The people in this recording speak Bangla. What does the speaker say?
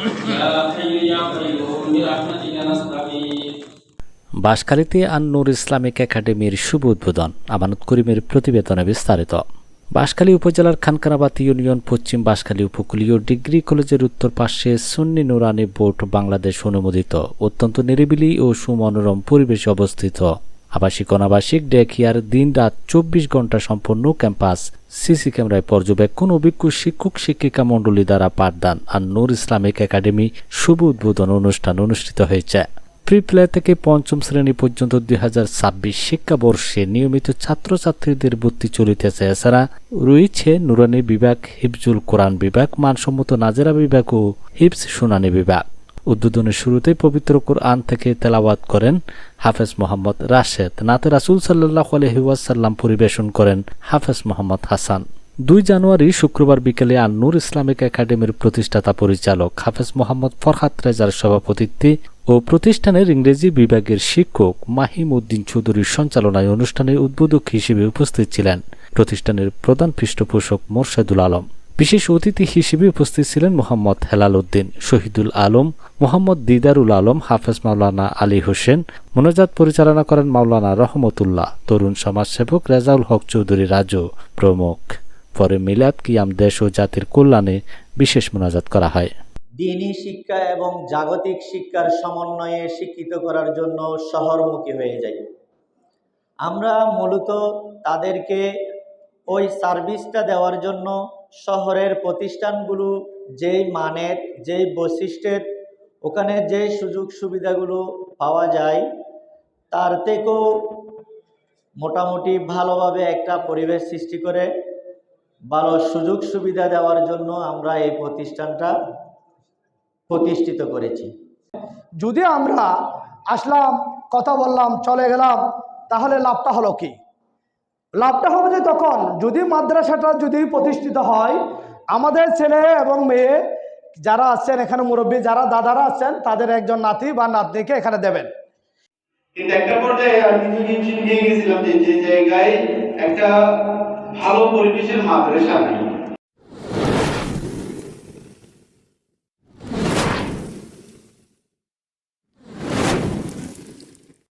يا حي يا قيوم برحمتك نستغيث। বাঁশখালীতে আন-নূর ইসলামিক একাডেমির শুভ উদ্বোধন। আমানত করিমের প্রতিবেদনে বিস্তারিত। বাঁশখালী উপজেলার খানকানাবাদ ইউনিয়ন পশ্চিম বাঁশখালী উপকূলীয় ডিগ্রি কলেজের উত্তর পাশে সুন্নি নুরানি বোর্ড বাংলাদেশ অনুমোদিত অত্যন্ত নিরিবিলি ও সুমনোরম পরিবেশে অবস্থিত আবাসিক অনাবাসিক ডে কেয়ার দিন রাত 24 ঘন্টা সম্পন্ন ক্যাম্পাস, সিসি ক্যামেরায় পর্যবেক্ষণ, অভিজ্ঞ শিক্ষক শিক্ষিকা মণ্ডলী দ্বারা পাঠদান আন-নূর ইসলামিক একাডেমি শুভ উদ্বোধন অনুষ্ঠান অনুষ্ঠিত হয়েছে। প্রি প্লে থেকে পঞ্চম শ্রেণী পর্যন্ত 2026 শিক্ষাবর্ষে নিয়মিত ছাত্রছাত্রীদের ভর্তি চলিতেছে। এছাড়া রয়েছে নুরানি বিভাগ, হিফজুল কোরআন বিভাগ, মানসম্মত নাজেরা বিভাগ ও হিফজ শুনানি বিভাগ। উদ্বোধনের শুরুতে পবিত্র কোরআন থেকে তেলাওয়াত করেন হাফেজ মোহাম্মদ রাশেদ। নাতে রাসূল সাল্লাল্লাহু আলাইহি ওয়াসাল্লাম পরিবেশন করেন হাফেজ মোহাম্মদ হাসান। 2 জানুয়ারি শুক্রবার বিকেলে আন-নূর ইসলামিক একাডেমির প্রতিষ্ঠাতা পরিচালক হাফেজ মোহাম্মদ ফরহাদ রেজার সভাপতিত্বে ও প্রতিষ্ঠানের ইংরেজি বিভাগের শিক্ষক মাহিম উদ্দিন চৌধুরীর সঞ্চালনায় অনুষ্ঠানে উদ্বোধক হিসেবে উপস্থিত ছিলেন প্রতিষ্ঠানের প্রধান পৃষ্ঠপোষক মোরশেদুল আলম। বিশেষ অতিথি হিসেবে উপস্থিত ছিলেন মোহাম্মদ হেলাল উদ্দিন, শহীদুল আলম, মোহাম্মদ দিদারুল আলম, হাফেজ মাওলানা আলী হোসেন। মোনাজাত পরিচালনা করেন মাওলানা রহমতুল্লাহ, তরুণ সমাজসেবক রেজাউল হক চৌধুরী রাজু প্রমুখ। পরে মিলাদ কিয়াম দেশ ও জাতির কল্যাণে বিশেষ মোনাজাত করা হয়। দ্বীনি শিক্ষা এবং জাগতিক শিক্ষার সমন্বয়ে শিক্ষিত করার জন্য শহরমুখী হয়ে যাই। আমরা মূলত তাদেরকে ওই সার্ভিসটা দেওয়ার জন্য শহরের প্রতিষ্ঠানগুলো যেই মানের, যেই বৈশিষ্ট্যের, ওখানে যে সুযোগ সুবিধাগুলো পাওয়া যায় তার থেকেও মোটামুটি ভালোভাবে একটা পরিবেশ সৃষ্টি করে ভালো সুযোগ সুবিধা দেওয়ার জন্য আমরা এই প্রতিষ্ঠানটা প্রতিষ্ঠিত করেছি। যদি আমরা আসলাম, কথা বললাম, চলে গেলাম, তাহলে লাভটা হলো কি? লাভটা হবে যে তখন যদি মাদ্রাসাটা যদি প্রতিষ্ঠিত হয়, আমাদের ছেলে এবং মেয়ে যারা আছেন এখানে, মুরব্বী যারা দাদারা আছেন, তাদের একজন নাতি বা নাতনিকে এখানে দেবেন। কিন্তু একটা পর্যায়ে আমি নিয়ে গেছিলাম যে জায়গায় একটা ভালো পরিবেশের মাদ্রাসা নেই,